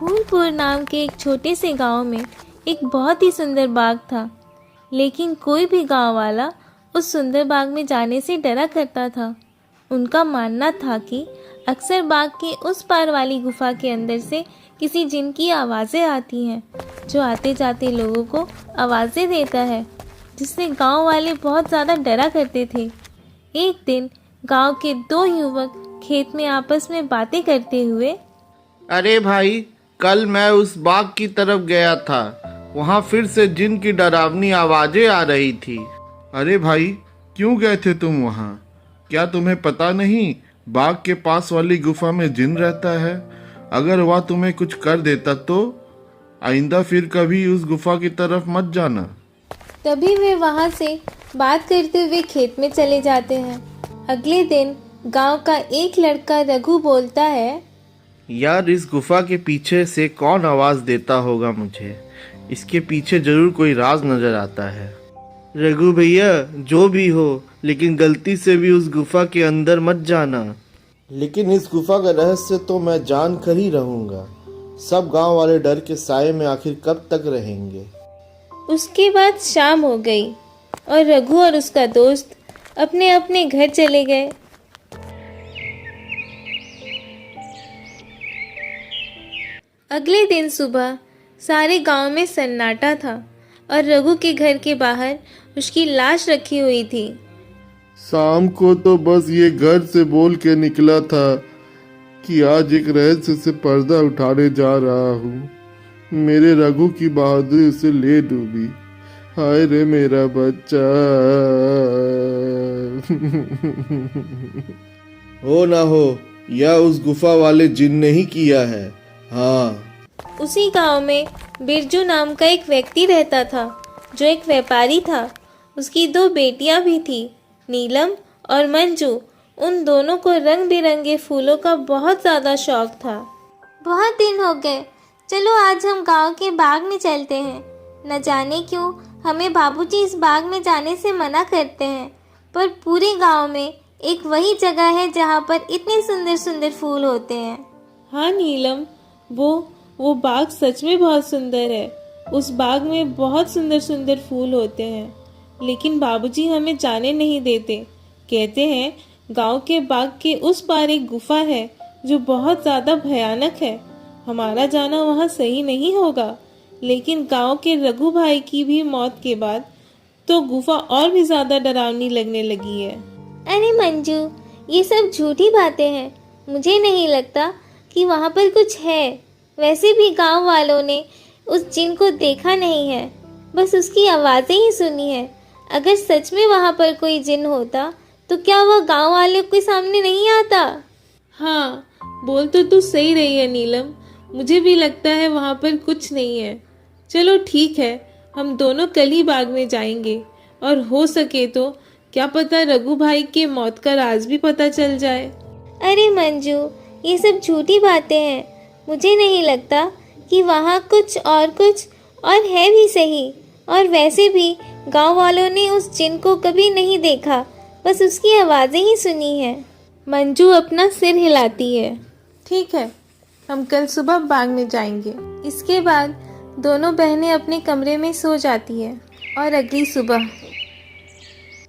फूलपुर नाम के एक छोटे से गांव में एक बहुत ही सुंदर बाग था, लेकिन कोई भी गांव वाला उस सुंदर बाग में जाने से डरा करता था। उनका मानना था कि अक्सर बाग के उस पार वाली गुफा के अंदर से किसी जिन की आवाज़ें आती हैं, जो आते जाते लोगों को आवाज़ें देता है, जिससे गांव वाले बहुत ज़्यादा डरा करते थे। एक दिन गांव के दो युवक खेत में आपस में बातें करते हुए, अरे भाई, कल मैं उस बाग की तरफ गया था। वहाँ फिर से जिन की डरावनी आवाजें आ रही थी। अरे भाई, क्यों गए थे तुम वहाँ? क्या तुम्हें पता नहीं बाग के पास वाली गुफा में जिन रहता है? अगर वह तुम्हें कुछ कर देता तो आइंदा फिर कभी उस गुफा की तरफ मत जाना। तभी वे वहाँ से बात करते हुए खेत में चले जाते हैं। अगले दिन गांव का एक लड़का रघु बोलता है, यार, इस गुफा के पीछे से कौन आवाज देता होगा मुझे? इसके पीछे जरूर कोई राज नजर आता है। रघु भैया, जो भी हो, लेकिन गलती से भी उस गुफा के अंदर मत जाना। लेकिन इस गुफा का रहस्य तो मैं जान कर ही रहूंगा। सब गांव वाले डर के साए में आखिर कब तक रहेंगे। उसके बाद शाम हो गई और रघु और उसका दोस्त अपने अपने घर चले गए। अगले दिन सुबह सारे गांव में सन्नाटा था और रघु के घर के बाहर उसकी लाश रखी हुई थी। शाम को तो बस ये घर से बोल के निकला था कि आज एक रहस्य से पर्दा उठाने जा रहा हूँ। मेरे रघु की बहादुरी उसे ले डूबी। हाय रे मेरा बच्चा। हो ना हो, यह उस गुफा वाले जिन ने ही किया है। हाँ, उसी गांव में बिरजू नाम का एक व्यक्ति रहता था, जो एक व्यापारी था। उसकी दो बेटियां भी थी, नीलम और मंजू। उन दोनों को रंग बिरंगे फूलों का बहुत ज़्यादा शौक था। बहुत दिन हो गए, चलो आज हम गांव के बाग में चलते हैं। न जाने क्यों हमें बाबूजी इस बाग में जाने से मना करते हैं, पर पूरे गांव में एक वही जगह है जहां पर इतने सुंदर सुंदर फूल होते हैं। हाँ नीलम, वो बाग सच में बहुत सुंदर है। उस बाग में बहुत सुंदर सुंदर फूल होते हैं, लेकिन बाबूजी हमें जाने नहीं देते। कहते हैं गांव के बाग के उस पार एक गुफा है जो बहुत ज़्यादा भयानक है। हमारा जाना वहाँ सही नहीं होगा। लेकिन गांव के रघु भाई की भी मौत के बाद तो गुफा और भी ज़्यादा डरावनी लगने लगी है। अरे मंजू, ये सब झूठी बातें हैं। मुझे नहीं लगता कि वहाँ पर कुछ है। वैसे भी गांव वालों ने उस जिन को देखा नहीं है, बस उसकी आवाज़ें ही सुनी है। अगर सच में वहाँ पर कोई जिन होता तो क्या वह गांव वालों के सामने नहीं आता? हाँ, बोल तो तू सही रही है नीलम। मुझे भी लगता है वहाँ पर कुछ नहीं है। चलो ठीक है, हम दोनों कल ही बाग में जाएंगे और हो सके तो क्या पता रघु भाई के मौत का राज भी पता चल जाए। अरे मंजू, ये सब झूठी बातें हैं। मुझे नहीं लगता कि वहाँ कुछ और है भी सही। और वैसे भी गांव वालों ने उस जिन को कभी नहीं देखा, बस उसकी आवाज़ें ही सुनी है। मंजू अपना सिर हिलाती है। ठीक है, हम कल सुबह बाग में जाएंगे। इसके बाद दोनों बहनें अपने कमरे में सो जाती है और अगली सुबह,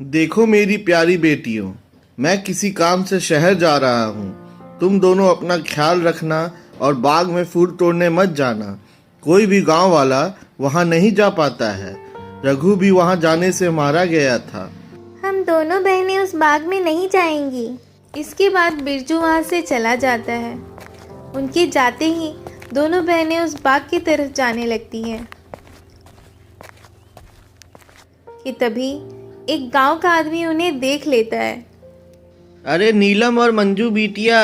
देखो मेरी प्यारी बेटियों, मैं किसी काम से शहर जा रहा हूँ। तुम दोनों अपना ख्याल रखना और बाग में फूल तोड़ने मत जाना। कोई भी गांव वाला वहाँ नहीं जा पाता है। रघु भी वहाँ जाने से मारा गया था। हम दोनों बहनें उस बाग में नहीं जाएंगी। इसके बाद बिरजू वहाँ से चला जाता है। उनके जाते ही दोनों बहनें उस बाग की तरफ जाने लगती हैं कि तभी एक गांव का आदमी उन्हें देख लेता है। अरे नीलम और मंजू बिटिया,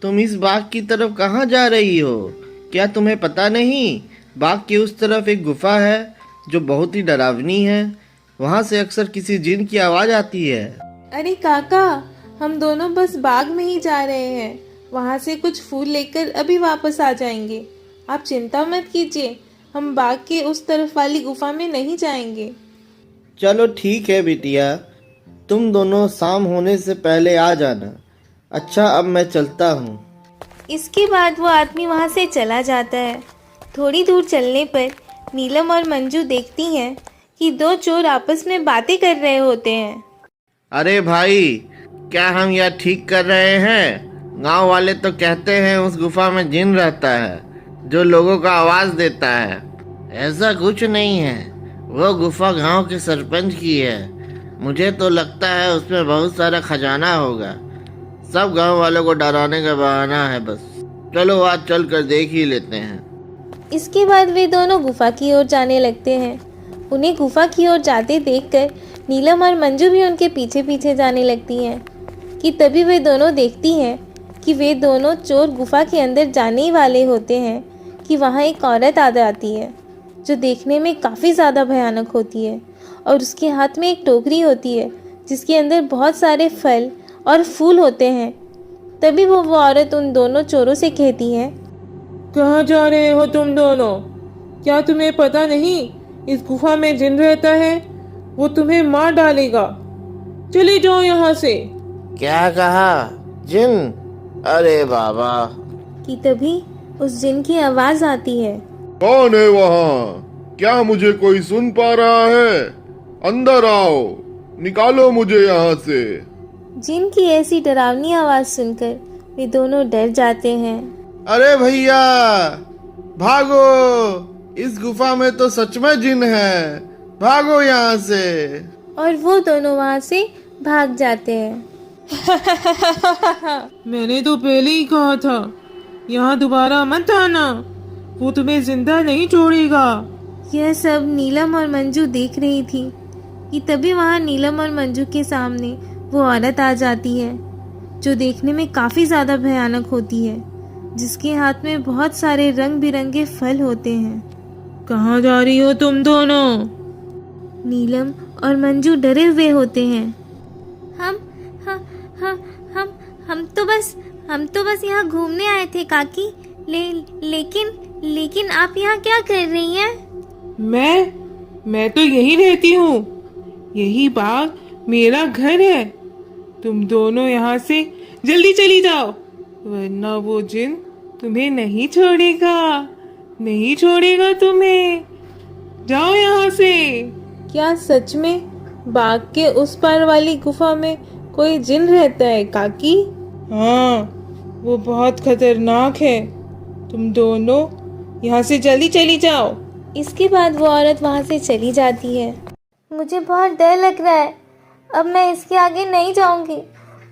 तुम इस बाग की तरफ कहाँ जा रही हो? क्या तुम्हें पता नहीं, बाग के उस तरफ एक गुफा है जो बहुत ही डरावनी है। वहाँ से अक्सर किसी जिन की आवाज़ आती है। अरे काका, हम दोनों बस बाग में ही जा रहे हैं। वहाँ से कुछ फूल लेकर अभी वापस आ जाएंगे। आप चिंता मत कीजिए, हम बाग के उस तरफ वाली गुफा में नहीं जाएंगे। चलो ठीक है बिटिया, तुम दोनों शाम होने से पहले आ जाना। अच्छा, अब मैं चलता हूँ। इसके बाद वो आदमी वहाँ से चला जाता है। थोड़ी दूर चलने पर नीलम और मंजू देखती हैं कि दो चोर आपस में बातें कर रहे होते हैं। अरे भाई, क्या हम यह ठीक कर रहे हैं? गांव वाले तो कहते हैं उस गुफा में जिन रहता है जो लोगों को आवाज देता है। ऐसा कुछ नहीं है, वो गुफा गांव के सरपंच की है। मुझे तो लगता है उसमें बहुत सारा खजाना होगा। सब गांव वालों को डराने का बहाना है बस। चलो आज चल कर देख ही लेते हैं। इसके बाद वे दोनों गुफा की ओर जाने लगते हैं। उन्हें गुफा की ओर जाते देखकर नीलम और मंजू भी उनके पीछे पीछे जाने लगती हैं कि तभी वे दोनों देखती हैं कि वे दोनों चोर गुफा के अंदर जाने ही वाले होते हैं कि वहाँ एक औरत आ जाती है जो देखने में काफ़ी ज़्यादा भयानक होती है और उसके हाथ में एक टोकरी होती है जिसके अंदर बहुत सारे फल और फूल होते हैं। तभी वो औरत उन दोनों चोरों से कहती है, कहाँ जा रहे हो तुम दोनों? क्या तुम्हें पता नहीं इस गुफा में जिन रहता है, वो तुम्हें मार डालेगा। चले जाओ यहाँ से। क्या कहा? जिन? अरे बाबा। कि तभी उस जिन की आवाज़ आती है। कौन है वहाँ? क्या मुझे कोई सुन पा रहा है? अंदर आओ, निकालो मुझे यहाँ से। जिन की ऐसी डरावनी आवाज़ सुनकर वे दोनों डर जाते हैं। अरे भैया, भागो! इस गुफा में तो सच में जिन है। भागो यहाँ से। और वो दोनों वहाँ से भाग जाते हैं। मैंने तो पहले ही कहा था, यहाँ दोबारा मत आना, वो तुम्हें जिंदा नहीं छोड़ेगा। यह सब नीलम और मंजू देख रही थी कि तभी वहाँ नीलम और मंजू के सामने वो औरत आ जाती है जो देखने में काफ़ी ज़्यादा भयानक होती है, जिसके हाथ में बहुत सारे रंग बिरंगे फल होते हैं। कहाँ जा रही हो तुम दोनों? नीलम और मंजू डरे हुए होते हैं। हम हम तो बस यहाँ घूमने आए थे काकी। लेकिन आप यहाँ क्या कर रही हैं? मैं तो यहीं रहती हूँ। यही बाग मेरा घर है। तुम दोनों यहाँ से जल्दी चली जाओ, वरना वो जिन तुम्हें नहीं छोड़ेगा तुम्हें। जाओ यहाँ से। क्या सच में बाग के उस पार वाली गुफा में कोई जिन रहता है काकी? हाँ, वो बहुत खतरनाक है। तुम दोनों यहाँ से जल्दी चली जाओ। इसके बाद वो औरत वहाँ से चली जाती है। मुझे बहुत डर लग रहा है, अब मैं इसके आगे नहीं जाऊँगी।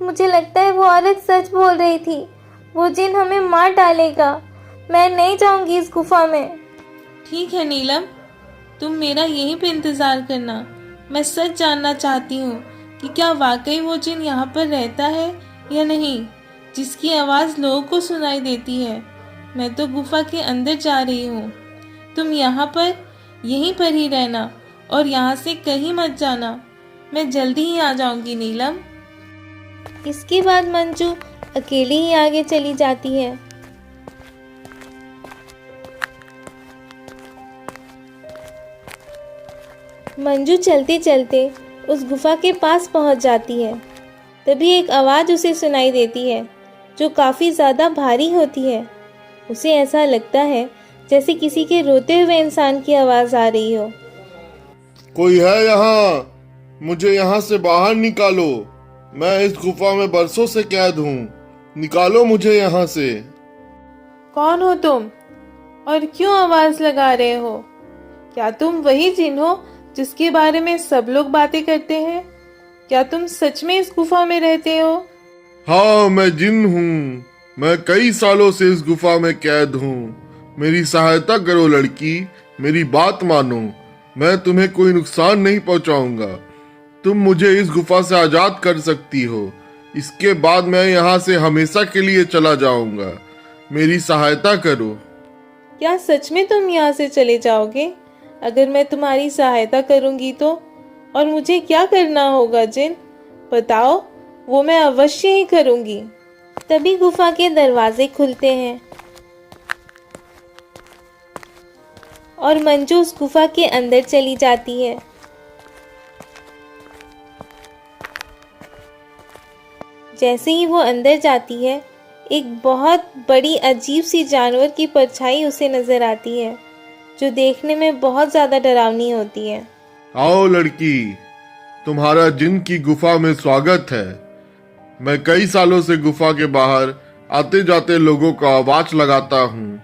मुझे लगता है वो औरत सच बोल रही थी, वो जिन हमें मार डालेगा। मैं नहीं जाऊँगी इस गुफा में। ठीक है नीलम, तुम मेरा यहीं पे इंतज़ार करना। मैं सच जानना चाहती हूँ कि क्या वाकई वो जिन यहाँ पर रहता है या नहीं, जिसकी आवाज़ लोगों को सुनाई देती है। मैं तो गुफा के अंदर जा रही हूँ। तुम यहाँ पर यहीं पर ही रहना और यहाँ से कहीं मत जाना। मैं जल्दी ही आ जाऊँगी नीलम। इसके बाद मंजू अकेली ही आगे चली जाती है। मंजू चलते चलते उस गुफा के पास पहुंच जाती है। तभी एक आवाज़ उसे सुनाई देती है जो काफ़ी ज़्यादा भारी होती है। उसे ऐसा लगता है जैसे किसी के रोते हुए इंसान की आवाज़ आ रही हो। कोई है यहाँ? मुझे यहाँ से बाहर निकालो। मैं इस गुफा में बरसों से कैद हूँ। निकालो मुझे यहाँ से। कौन हो तुम और क्यों आवाज़ लगा रहे हो? क्या तुम वही जिन हो जिसके बारे में सब लोग बातें करते हैं? क्या तुम सच में इस गुफा में रहते हो? हाँ, मैं जिन हूँ। मैं कई सालों से इस गुफा में कैद हूँ। मेरी सहायता करो लड़की, मेरी बात मानो। मैं तुम्हें कोई नुकसान नहीं पहुँचाऊंगा। तुम मुझे इस गुफा से आजाद कर सकती हो। इसके बाद मैं यहाँ से हमेशा के लिए चला जाऊंगा। मेरी सहायता करो। क्या सच में तुम यहाँ से चले जाओगे? अगर मैं तुम्हारी सहायता करूंगी तो? और मुझे क्या करना होगा जिन? बताओ, वो मैं अवश्य ही करूंगी। तभी गुफा के दरवाजे खुलते हैं और मंजू उस गुफा के अंदर चली जाती है। जैसे ही वो अंदर जाती है, एक बहुत बड़ी अजीब सी जानवर की परछाई उसे नजर आती है, जो देखने में बहुत ज्यादा डरावनी होती है। आओ लड़की, तुम्हारा जिन की गुफा में स्वागत है। मैं कई सालों से गुफा के बाहर आते जाते लोगों का आवाज लगाता हूँ।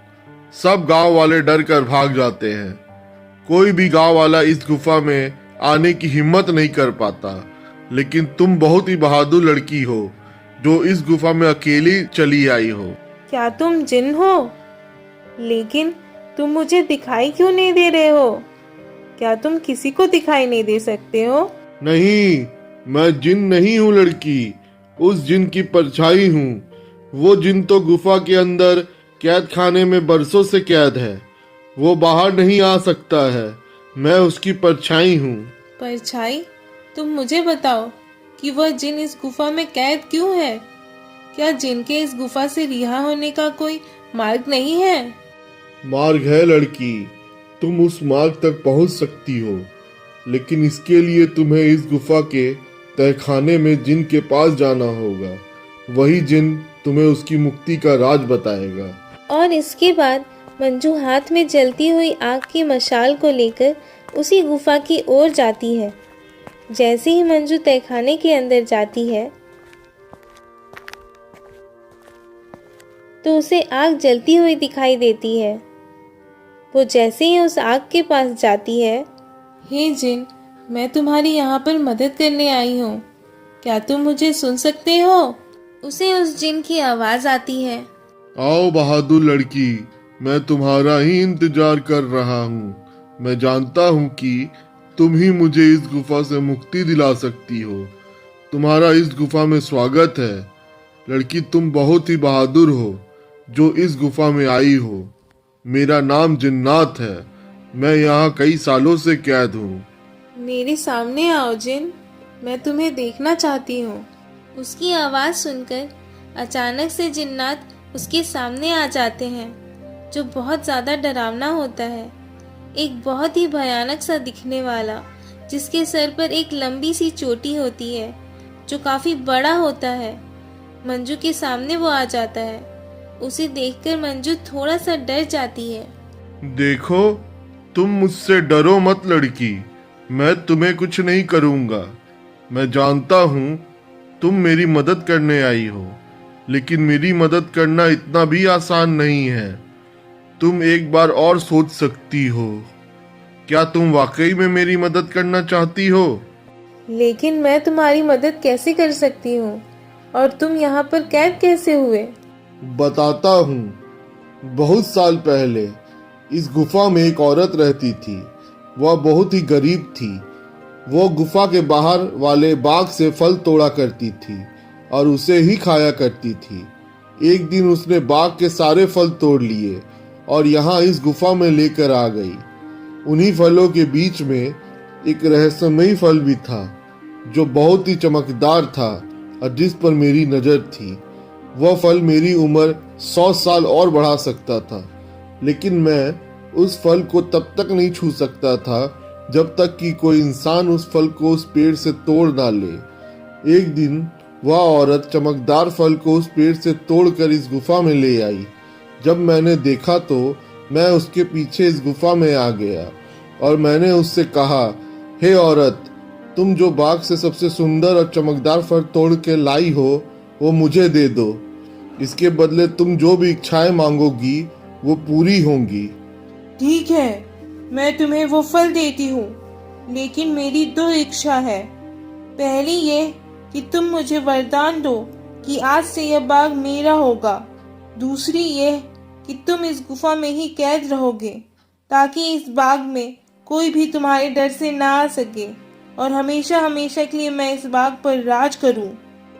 सब गांव वाले डर कर भाग जाते हैं। कोई भी गांव वाला इस गुफा में आने की हिम्मत नहीं कर पाता, लेकिन तुम बहुत ही बहादुर लड़की हो जो इस गुफा में अकेली चली आई हो। क्या तुम जिन हो? लेकिन तुम मुझे दिखाई क्यों नहीं दे रहे हो? क्या तुम किसी को दिखाई नहीं दे सकते हो? नहीं, मैं जिन नहीं हूँ लड़की, उस जिन की परछाई हूँ। वो जिन तो गुफा के अंदर कैद खाने में बरसों से कैद है। वो बाहर नहीं आ सकता है। मैं उसकी परछाई हूँ। परछाई? तुम मुझे बताओ कि वह जिन इस गुफा में कैद क्यों है? क्या जिन के इस गुफा से रिहा होने का कोई मार्ग नहीं है? मार्ग है लड़की, तुम उस मार्ग तक पहुंच सकती हो, लेकिन इसके लिए तुम्हें इस गुफा के तहखाने में जिन के पास जाना होगा। वही जिन तुम्हें उसकी मुक्ति का राज बताएगा। और इसके बाद मंजू हाथ में जलती हुई आग की मशाल को लेकर उसी गुफा की ओर जाती है। जैसे ही मंजू तहखाने के अंदर जाती है तो उसे आग जलती हुई दिखाई देती है। वो जैसे ही उस आग के पास जाती है, हे जिन, मैं तुम्हारी यहाँ पर मदद करने आई हूँ। क्या तुम मुझे सुन सकते हो? उसे उस जिन की आवाज आती है। आओ बहादुर लड़की, मैं तुम्हारा ही इंतजार कर रहा हूँ। मैं जानता हूँ कि तुम ही मुझे इस गुफा से मुक्ति दिला सकती हो। तुम्हारा इस गुफा में स्वागत है। लड़की, तुम बहुत ही बहादुर हो जो इस गुफा में आई हो। मेरा नाम जिन्नात है। मैं यहाँ कई सालों से कैद हूँ। मेरे सामने आओ जिन, मैं तुम्हें देखना चाहती हूँ। उसकी आवाज सुनकर अचानक से जिन्नात उसके सामने आ जाते हैं, जो बहुत ज्यादा डरावना होता है। एक बहुत ही भयानक सा दिखने वाला, जिसके सर पर एक लंबी सी चोटी होती है, जो काफी बड़ा होता है। मंजू के सामने वो आ जाता है। उसे देखकर मंजू थोड़ा सा डर जाती है। देखो, तुम मुझसे डरो मत लड़की। मैं तुम्हें कुछ नहीं करूँगा। मैं जानता हूँ तुम मेरी मदद करने आई हो, लेकिन मेरी मदद करना इतना भी आसान नहीं है। तुम एक बार और सोच सकती हो। क्या तुम वाकई में मेरी मदद करना चाहती हो? लेकिन मैं तुम्हारी मदद कैसे कर सकती हूँ? और तुम यहाँ पर कैद कैसे हुए? बताता हूँ। बहुत साल पहले इस गुफा में एक औरत रहती थी। वह बहुत ही गरीब थी। वो गुफा के बाहर वाले बाग से फल तोड़ा करती थी और उसे ही खाया करती थी। एक दिन उसने बाग के सारे फल तोड़ लिए और यहाँ इस गुफा में लेकर आ गई। उन्हीं फलों के बीच में एक रहस्यमयी फल भी था, जो बहुत ही चमकदार था और जिस पर मेरी नज़र थी। वह फल मेरी उम्र 100 साल और बढ़ा सकता था, लेकिन मैं उस फल को तब तक नहीं छू सकता था जब तक कि कोई इंसान उस फल को उस पेड़ से तोड़ ना ले। एक दिन वह औरत चमकदार फल को उस पेड़ से तोड़कर इस गुफा में ले आई। जब मैंने देखा तो मैं उसके पीछे इस गुफा में आ गया और मैंने उससे कहा, हे औरत, तुम जो बाग से सबसे सुंदर और चमकदार फल तोड़ के लाई हो, वो मुझे दे दो। इसके बदले तुम जो भी इच्छाएं मांगोगी वो पूरी होंगी। ठीक है, मैं तुम्हें वो फल देती हूँ, लेकिन मेरी 2 इच्छा है। पहली ये कि तुम मुझे वरदान दो कि आज से यह बाग मेरा होगा। दूसरी ये कि तुम इस गुफा में ही कैद रहोगे, ताकि इस बाग में कोई भी तुम्हारे डर से ना आ सके और हमेशा हमेशा के लिए मैं इस बाग पर राज करूं।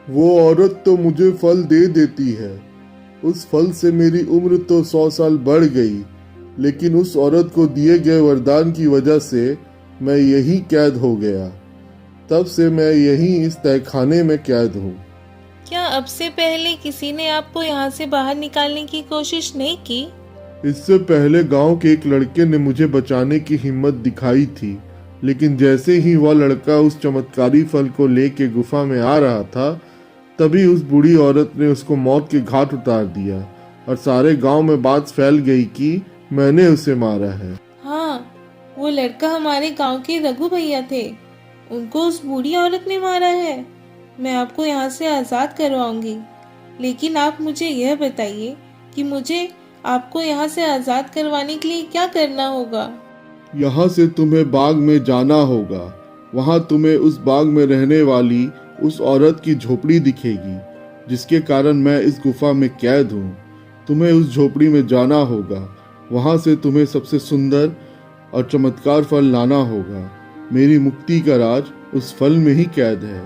वो औरत तो मुझे फल दे देती है। उस फल से मेरी उम्र तो 100 साल बढ़ गई, लेकिन उस औरत को दिए गए वरदान की वजह से मैं यहीं कैद हो गया। तब से मैं यहीं इस तहखाने में कैद हूँ। क्या अब से पहले किसी ने आपको यहाँ से बाहर निकालने की कोशिश नहीं की? इससे पहले गांव के एक लड़के ने मुझे बचाने की हिम्मत दिखाई थी, लेकिन जैसे ही वह लड़का उस चमत्कारी फल को लेके गुफा में आ रहा था, तभी उस बूढ़ी औरत ने उसको मौत के घाट उतार दिया और सारे गांव में बात फैल गई कि मैंने उसे मारा है। हाँ, वो लड़का हमारे गांव के रघु भैया थे, उनको उस बूढ़ी औरत ने मारा है। मैं आपको यहाँ से आज़ाद करवाऊंगी, लेकिन आप मुझे यह बताइए कि मुझे आपको यहाँ से आज़ाद करवाने के लिए क्या करना होगा। यहाँ से तुम्हें बाग में जाना होगा। वहाँ तुम्हें उस बाग में रहने वाली उस औरत की झोपड़ी दिखेगी, जिसके कारण मैं इस गुफा में कैद हूँ। तुम्हें उस झोपड़ी में जाना होगा। वहाँ से तुम्हें सबसे सुंदर और चमत्कार फल लाना होगा। मेरी मुक्ति का राज उस फल में ही कैद है।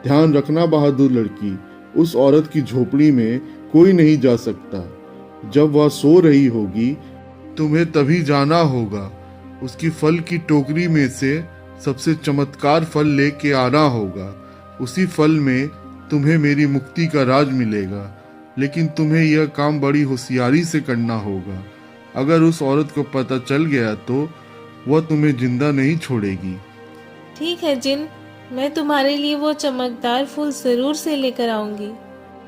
ध्यान रखना बहादुर लड़की, उस औरत की झोपड़ी में कोई नहीं जा सकता। जब वह सो रही होगी तुम्हें तभी जाना होगा। उसकी फल की टोकरी में से सबसे चमत्कार फल लेके आना होगा। उसी फल में तुम्हें मेरी मुक्ति का राज मिलेगा, लेकिन तुम्हें यह काम बड़ी होशियारी से करना होगा। अगर उस औरत को पता चल गया तो वह तुम्हें जिंदा नहीं छोड़ेगी। ठीक है जिन, मैं तुम्हारे लिए वो चमकदार फूल जरूर से लेकर आऊंगी।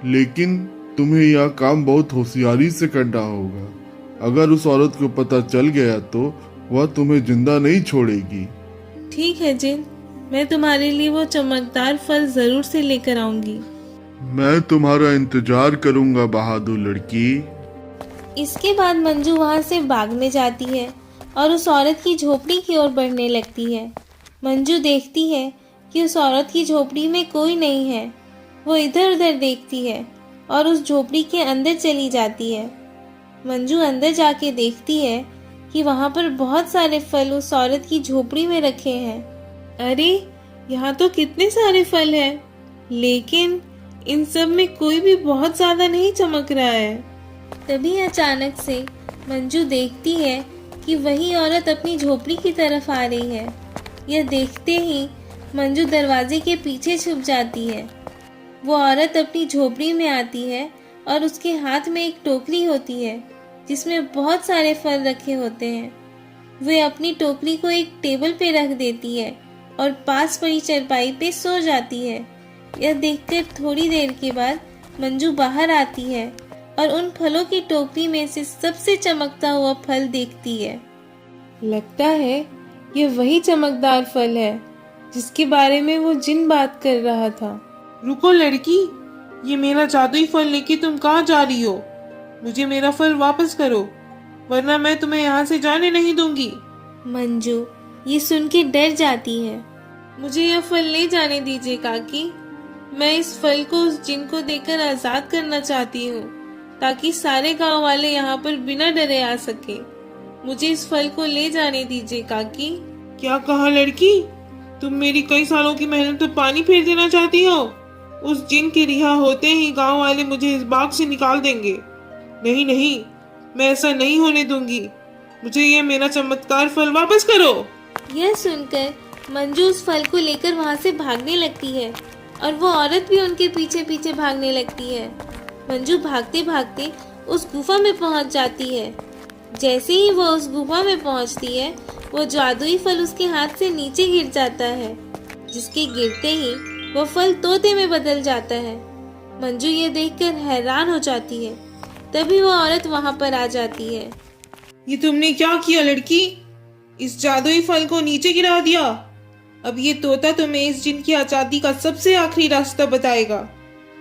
लेकिन तुम्हें यह काम बहुत होशियारी से करना होगा। अगर उस औरत को पता चल गया तो वह तुम्हें जिंदा नहीं छोड़ेगी। ठीक है जिन, मैं तुम्हारे लिए वो चमकदार फल जरूर से लेकर आऊंगी। मैं तुम्हारा इंतजार करूंगा बहादुर लड़की। इसके बाद मंजू वहाँ से बाग में जाती है और उस औरत की झोपड़ी की ओर बढ़ने लगती है। मंजू देखती है कि उस औरत की झोपड़ी में कोई नहीं है। वो इधर उधर देखती है और उस झोपड़ी के अंदर चली जाती है। मंजू अंदर जाके देखती है कि वहाँ पर बहुत सारे फल उस औरत की झोपड़ी में रखे हैं। अरे, यहाँ तो कितने सारे फल हैं, लेकिन इन सब में कोई भी बहुत ज्यादा नहीं चमक रहा है। तभी अचानक से मंजू देखती है कि वही औरत अपनी झोपड़ी की तरफ आ रही है। यह देखते ही मंजू दरवाजे के पीछे छुप जाती है। वो औरत अपनी झोपड़ी में आती है और उसके हाथ में एक टोकरी होती है जिसमें बहुत सारे फल रखे होते हैं। वे अपनी टोकरी को एक टेबल पे रख देती है और पास पड़ी चारपाई पे सो जाती है। यह देखकर थोड़ी देर के बाद मंजू बाहर आती है और उन फलों की टोकरी में से सबसे चमकता हुआ फल देखती है। लगता है ये वही चमकदार फल है जिसके बारे में वो जिन बात कर रहा था। रुको लड़की, ये मेरा जादुई फल लेके तुम कहाँ जा रही हो? मुझे मेरा फल वापस करो, वरना मैं तुम्हें यहाँ से जाने नहीं दूंगी। मंजू ये सुन के डर जाती है। मुझे यह फल ले जाने दीजिए काकी। मैं इस फल को उस जिन को देकर आजाद करना चाहती हूँ, ताकि सारे गांव वाले यहाँ पर बिना डरे आ सके। मुझे इस फल को ले जाने दीजिए काकी। क्या कहा लड़की? तुम मेरी कई सालों की मेहनत पर पानी फेर देना चाहती हो? उस जिन के रिहा होते ही गांव वाले मुझे इस बाग से निकाल देंगे। नहीं नहीं, मैं ऐसा नहीं होने दूंगी। मुझे ये मेरा चमत्कार फल वापस करो। यह सुनकर मंजू उस फल को लेकर वहाँ से भागने लगती है और वो औरत भी उनके पीछे पीछे भागने लगती है। मंजू भागते भागते उस गुफा में पहुँच जाती है। जैसे ही वो उस गुफा में पहुँचती है, वो जादुई फल उसके हाथ से नीचे गिर जाता है, जिसके गिरते ही वो फल तोते में बदल जाता है। मंजू ये देखकर हैरान हो जाती है। तभी वो औरत वहाँ पर आ जाती है। ये तुमने क्या किया लड़की? इस जादुई फल को नीचे गिरा दिया। अब ये तोता तुम्हें इस जिन की आजादी का सबसे आखिरी रास्ता बताएगा।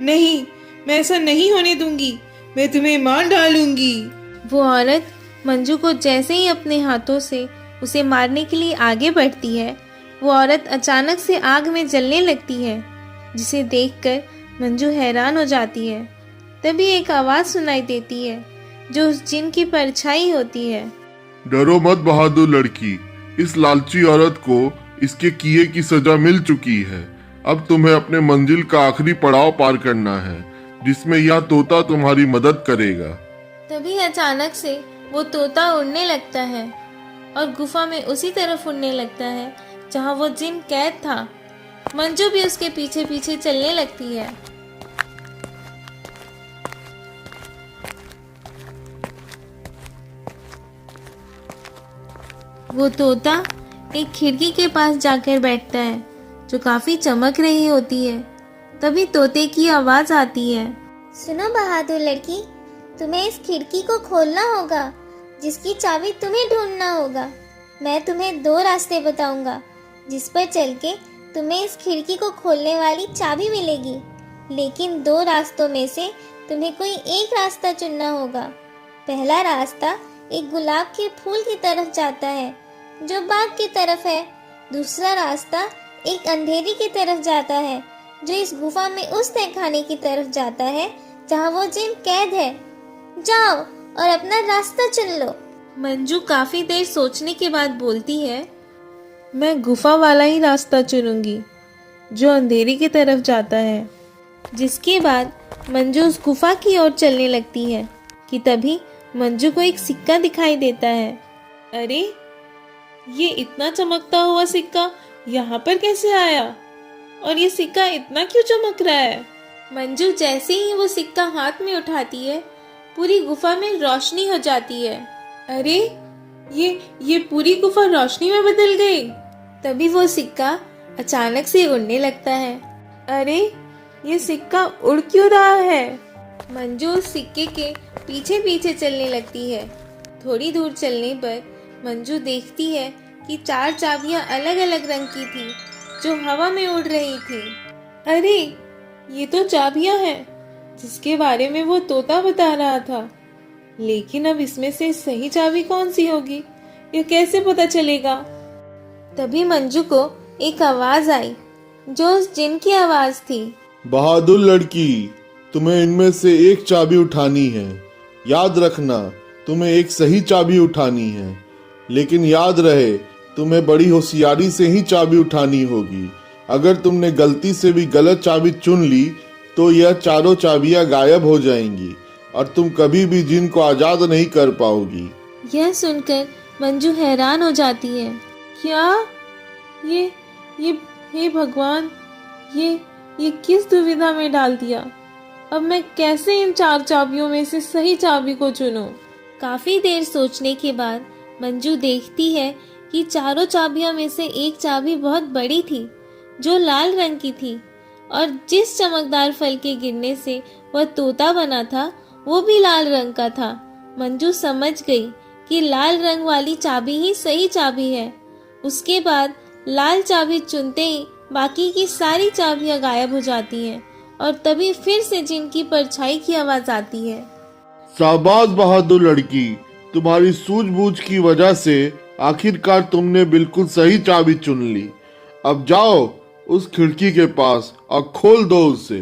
नहीं, मैं ऐसा नहीं होने दूंगी। मैं तुम्हें मार डालूंगी। वो औरत मंजू को जैसे ही अपने हाथों से उसे मारने के लिए आगे बढ़ती है, वो औरत अचानक से आग में जलने लगती है, जिसे देखकर मंजू हैरान हो जाती है। तभी एक आवाज सुनाई देती है जो उस जिन की परछाई होती है। डरो मत बहादुर लड़की, इस लालची औरत को इसके किए की सजा मिल चुकी है। अब तुम्हें अपने मंजिल का आखिरी पड़ाव पार करना है, जिसमें यह तोता तुम्हारी मदद करेगा। तभी अचानक से वो तोता उड़ने लगता है और गुफा में उसी तरफ उड़ने लगता है जहाँ वो जिन कैद था। मंजू भी उसके पीछे पीछे चलने लगती है। वो तोता एक खिड़की के पास जाकर बैठता है जो काफी चमक रही होती है। तभी तोते की आवाज आती है। सुनो बहादुर लड़की, तुम्हें इस खिड़की को खोलना होगा, जिसकी चाबी तुम्हें ढूंढना होगा। मैं तुम्हें 2 रास्ते बताऊंगा, जिस पर चल के तुम्हें इस खिड़की को खोलने वाली चाबी मिलेगी। लेकिन 2 रास्तों में से तुम्हें कोई एक रास्ता चुनना होगा। पहला रास्ता एक गुलाब के फूल की तरफ जाता है, जो बाग की तरफ है। दूसरा रास्ता एक अंधेरी की तरफ जाता है, जो इस गुफा में उस तहखाने की तरफ जाता है जहाँ वो जिन कैद है। जाओ और अपना रास्ता चुन लो। मंजू काफी देर सोचने के बाद बोलती है, मैं गुफा वाला ही रास्ता चुनूंगी, जो अंधेरी की तरफ जाता है। जिसके बाद मंजू उस गुफा की ओर चलने लगती है कि तभी मंजू को एक सिक्का दिखाई देता है। अरे, ये इतना चमकता हुआ सिक्का यहाँ पर कैसे आया? और ये सिक्का इतना क्यों चमक रहा है? मंजू जैसे ही वो सिक्का हाथ में उठाती है, पूरी गुफा में रोशनी हो जाती है। अरे, ये पूरी गुफा रोशनी में बदल गई। तभी वो सिक्का अचानक से उड़ने लगता है। अरे, ये सिक्का उड़ क्यों रहा है? मंजू उस सिक्के के पीछे पीछे चलने लगती है। थोड़ी दूर चलने पर मंजू देखती है कि 4 चाबियां अलग अलग रंग की थी, जो हवा में उड़ रही थी। अरे, ये तो चाबियां हैं जिसके बारे में वो तोता बता रहा था। लेकिन अब इसमें से सही चाबी कौन सी होगी, ये कैसे पता चलेगा? तभी मंजू को एक आवाज आई, जो उस जिन की आवाज थी। बहादुर लड़की, तुम्हें इनमें से एक चाबी उठानी है। याद रखना, तुम्हें एक सही चाबी उठानी है। लेकिन याद रहे, तुम्हें बड़ी होशियारी से ही चाबी उठानी होगी। अगर तुमने गलती से भी गलत चाबी चुन ली तो यह चारों चाबियां गायब हो जाएंगी और तुम कभी भी जिन को आजाद नहीं कर पाओगी। यह सुनकर मंजू हैरान हो जाती है। क्या? ये हे भगवान, ये किस दुविधा में डाल दिया? अब मैं कैसे इन 4 चाबियों में से सही चाबी को चुनूं? काफी देर सोचने के बाद मंजू देखती है कि चारों चाबियों में से एक चाबी बहुत बड़ी थी, जो लाल रंग की थी, और जिस चमकदार फल के गिरने से वह तोता बना था, वो भी लाल रंग का था। मंजू समझ गई कि लाल रंग वाली चाबी ही सही चाबी है। उसके बाद लाल चाबी चुनते ही बाकी की सारी चाबियां गायब हो जाती हैं और तभी फिर से जिनकी परछाई की आवाज आती है। शाबाश बहादुर लड़की, तुम्हारी सूझबूझ की वजह से आखिरकार तुमने बिल्कुल सही चाबी चुन ली। अब जाओ उस खिड़की के पास और खोल दो उसे।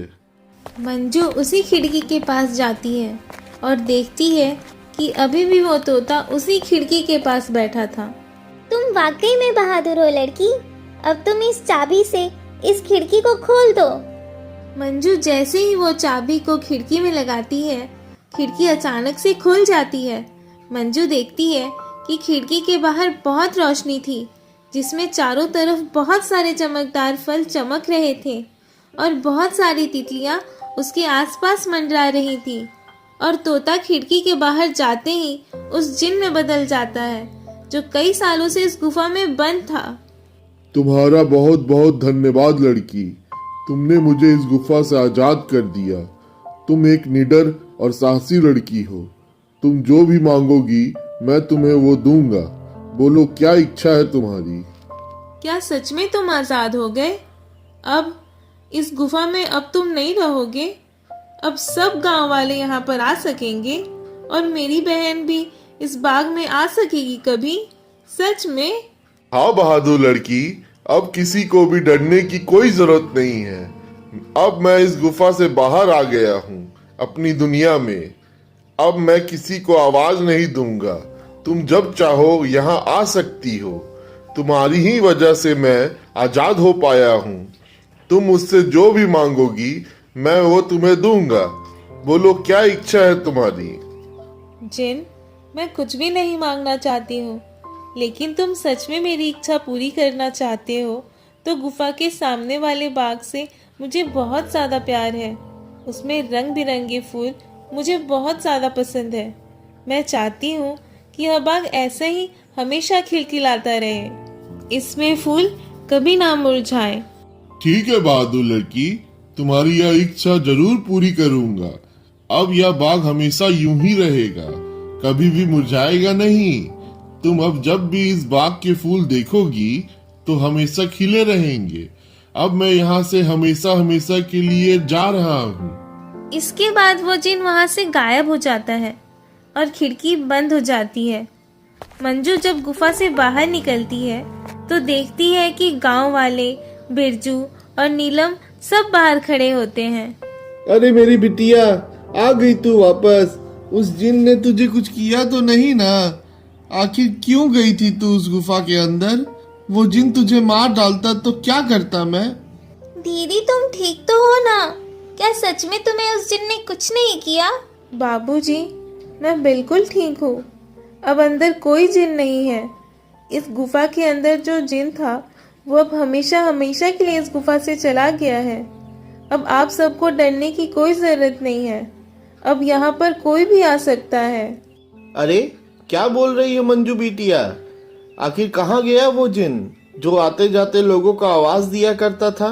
मंजू उसी खिड़की के पास जाती है और देखती है कि अभी भी वो तोता उसी खिड़की के पास बैठा था। तुम वाकई में बहादुर हो लड़की। अब तुम इस चाबी से इस खिड़की को खोल दो। मंजू जैसे ही वो चाबी को खिड़की में लगाती है, खिड़की अचानक से खुल जाती है। मंजू देखती है कि खिड़की के बाहर बहुत रोशनी थी, जिसमें चारों तरफ बहुत सारे चमकदार फल चमक रहे थे और बहुत सारी तितलियां उसके आसपास मंडरा रही थी। और तोता खिड़की के बाहर जाते ही उस जिन में बदल जाता है, जो कई सालों से इस गुफा में बंद था। तुम्हारा बहुत बहुत धन्यवाद लड़की, तुमने मुझे इस गुफा से आजाद कर दिया। तुम एक निडर और साहसी लड़की हो। तुम जो भी मांगोगी मैं तुम्हें वो दूंगा। बोलो क्या इच्छा है तुम्हारी? क्या सच में तुम आजाद हो गए? अब इस गुफा में अब तुम नहीं रहोगे? अब सब गांव वाले यहाँ पर आ सकेंगे और मेरी बहन भी इस बाग में आ सकेगी कभी? सच में? हाँ बहादुर लड़की, अब किसी को भी डरने की कोई जरूरत नहीं है। अब मैं इस गुफा से बाहर आ गया हूँ अपनी दुनिया में। अब मैं किसी को आवाज नहीं दूंगा। तुम जब चाहो यहाँ आ सकती हो। तुम्हारी ही वजह से मैं आजाद हो पाया हूँ। तुम मुझसे जो भी मांगोगी मैं वो तुम्हें दूंगा। बोलो क्या इच्छा है तुम्हारी? जिन, मैं कुछ भी नहीं मांगना चाहती हूँ, लेकिन तुम सच में मेरी इच्छा पूरी करना चाहते हो तो गुफा के सामने वाले बाग से मुझे बहुत ज़्यादा प्यार है। उसमें रंग बिरंगे फूल मुझे बहुत ज़्यादा पसंद है। मैं चाहती हूँ कि यह बाग ऐसे ही हमेशा खिलखिलाता रहे। इसमें फूल कभी ना मुरझाए। ठीक है बहादुर लड़की, तुम्हारी यह इच्छा जरूर पूरी करूंगा। अब यह बाग हमेशा यूं ही रहेगा, कभी भी मुरझाएगा नहीं। तुम अब जब भी इस बाग के फूल देखोगी तो हमेशा खिले रहेंगे। अब मैं यहाँ से हमेशा हमेशा के लिए जा रहा हूँ। इसके बाद वो जिन वहां से गायब हो जाता है और खिड़की बंद हो जाती है। मंजू जब गुफा से बाहर निकलती है तो देखती है कि गांव वाले, बिरजू और नीलम सब बाहर खड़े होते हैं। अरे मेरी बिटिया, आ गई तू वापस। उस जिन ने तुझे कुछ किया तो नहीं ना? आखिर क्यों गई थी तू उस गुफा के अंदर? वो जिन तुझे मार डालता तो क्या करता मैं? दीदी तुम ठीक तो हो ना? क्या सच में तुम्हें उस जिन ने कुछ नहीं किया? बाबूजी, मैं बिल्कुल ठीक हूँ। अब अंदर कोई जिन नहीं है। इस गुफा के अंदर जो जिन था वो अब हमेशा हमेशा के लिए इस गुफा से चला गया है। अब आप सबको डरने की कोई जरूरत नहीं है। अब यहाँ पर कोई भी आ सकता है। अरे क्या बोल रही है मंजू बिटिया? आखिर कहाँ गया वो जिन जो आते जाते लोगों को आवाज दिया करता था?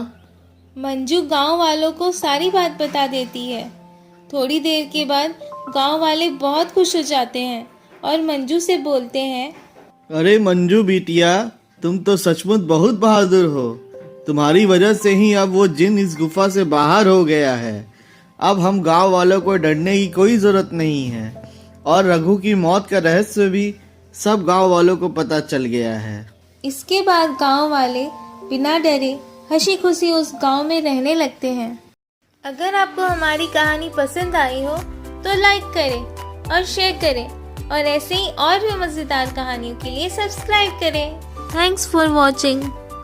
मंजू गांव वालों को सारी बात बता देती है। थोड़ी देर के बाद गांव वाले बहुत खुश हो जाते हैं और मंजू से बोलते हैं, अरे मंजू बिटिया, तुम तो सचमुच बहुत बहादुर हो। तुम्हारी वजह से ही अब वो जिन इस गुफा से बाहर हो गया है। अब हम गांव वालों को डरने की कोई जरूरत नहीं है और रघु की मौत का रहस्य भी सब गांव वालों को पता चल गया है। इसके बाद गांव वाले बिना डरे हंसी खुशी उस गांव में रहने लगते हैं। अगर आपको हमारी कहानी पसंद आई हो तो लाइक करें और शेयर करें और ऐसे ही और भी मजेदार कहानियों के लिए सब्सक्राइब करें। Thanks for watching.